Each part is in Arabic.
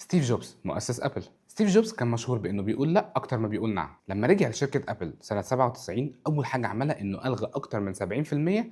ستيف جوبز مؤسس ابل. ستيف جوبز كان مشهور بانه بيقول لا اكتر ما بيقول نعم. لما رجع لشركه ابل سنه 97 اول حاجه عملها انه الغى اكتر من 70%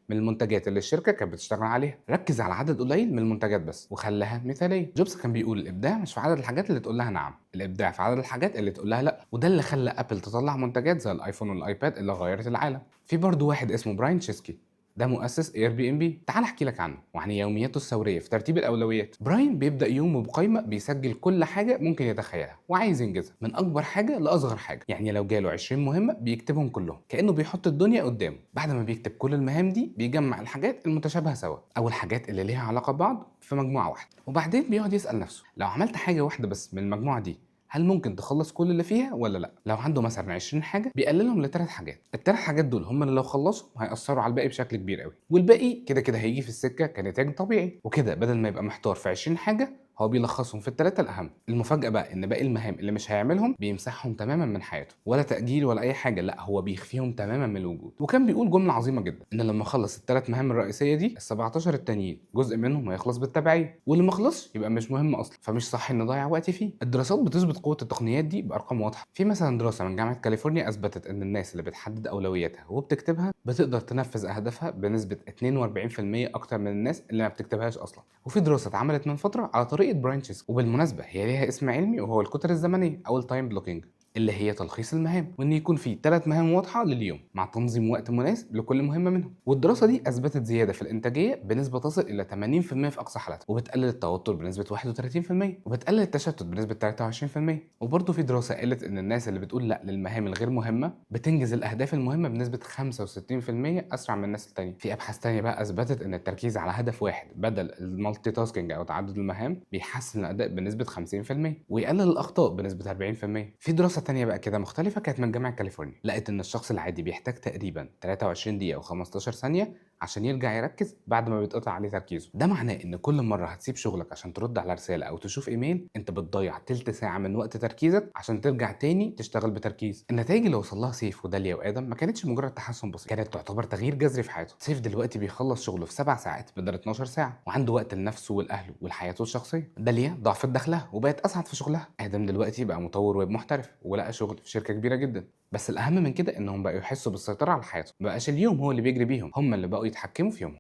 من المنتجات اللي الشركه كانت بتشتغل عليها، ركز على عدد قليل من المنتجات بس وخلاها مثاليه. جوبز كان بيقول الابداع مش في عدد الحاجات اللي تقول لها نعم، الابداع في عدد الحاجات اللي تقول لها لا، وده اللي خلى ابل تطلع منتجات زي الايفون والايباد اللي غيرت العالم. في برضه واحد اسمه براين تشيسكي، ده مؤسس اير بي ام بي. تعال احكي لك عنه وعن يومياته الثوريه في ترتيب الاولويات. براين بيبدا يومه بقائمه بيسجل كل حاجه ممكن يتخيلها وعايز ينجزها، من اكبر حاجه لاصغر حاجه. يعني لو جاله 20 مهمه بيكتبهم كلهم كانه بيحط الدنيا قدامه. بعد ما بيكتب كل المهام دي بيجمع الحاجات المتشابهه سوا او الحاجات اللي ليها علاقه ببعض في مجموعه واحده، وبعدين بيقعد يسال نفسه لو عملت حاجه واحده بس من المجموعه دي هل ممكن تخلص كل اللي فيها ولا لا. لو عنده مثلا 20 حاجه بيقللهم لثلاث حاجات، الثلاث حاجات دول هم اللي لو خلصوا هيأثروا على الباقي بشكل كبير قوي، والباقي كده كده هيجي في السكه كنتاج طبيعي. وكده بدل ما يبقى محتار في 20 حاجه هو بيلخصهم في الثلاثه الاهم. المفاجاه بقى ان باقي المهام اللي مش هيعملهم بيمسحهم تماما من حياته، ولا تاجيل ولا اي حاجه، لا هو بيخفيهم تماما من الوجود. وكان بيقول جمله عظيمه جدا ان لما خلص الثلاث مهام الرئيسيه دي ال 17 التانيين جزء منهم هيخلص بالتبعيه، واللي ما خلصش يبقى مش مهم اصلا، فمش صح ان نضيع وقت فيه. الدراسات بتثبت قوه التقنيات دي بارقام واضحه. في مثلا دراسه من جامعه كاليفورنيا اثبتت ان الناس اللي بتحدد اولوياتها وبتكتبها بتقدر تنفذ اهدافها بنسبه 42% اكتر من الناس اللي ما بتكتبهاش اصلا. وفي دراسه اتعملت من فتره على طريقه براين تشيسكي، وبالمناسبه هي ليها اسم علمي وهو الكتر الزمنيه او التايم بلوكينج، اللي هي تلخيص المهام، وان يكون في ثلاث مهام واضحه لليوم مع تنظيم وقت مناسب لكل مهمه منهم. والدراسه دي اثبتت زياده في الانتاجيه بنسبه تصل الى 80% في اقصى حالاتها، وبتقلل التوتر بنسبه 31%، وبتقلل التشتت بنسبه 23%. وبرضه في دراسه قالت ان الناس اللي بتقول لا للمهام الغير مهمه بتنجز الاهداف المهمه بنسبه 65% اسرع من الناس التانيه. في ابحاث تانيه بقى اثبتت ان التركيز على هدف واحد بدل المالتي تاسكينج او تعدد المهام بيحسن الاداء بنسبه 50% ويقلل الاخطاء بنسبه 40%. في دراسه تانية بقى كده مختلفه كانت من جامعه كاليفورنيا، لقت ان الشخص العادي بيحتاج تقريبا 23 دقيقه و15 ثانيه عشان يرجع يركز بعد ما بيتقطع عليه تركيزه. ده معناه ان كل مره هتسيب شغلك عشان ترد على رساله او تشوف ايميل انت بتضيع تلت ساعه من وقت تركيزك عشان ترجع تاني تشتغل بتركيز. النتائج اللي وصل لها سيف وداليا وادم ما كانتش مجرد تحسن بسيط، كانت تعتبر تغيير جذري في حياته. سيف دلوقتي بيخلص شغله في 7 ساعات بدل 12 ساعه، وعنده وقت لنفسه ولاهله ولحياته الشخصيه. داليا ضاعفت دخلها وبقت اسعد في شغلها. ادم دلوقتي بقى مطور ويب محترف ولقى شغل في شركه كبيره جدا. بس الاهم من كده انهم بقوا يحسوا بالسيطره على حياتهم، مبقاش اليوم هو اللي بيجري بيهم، هم اللي بقوا يتحكموا في يومهم.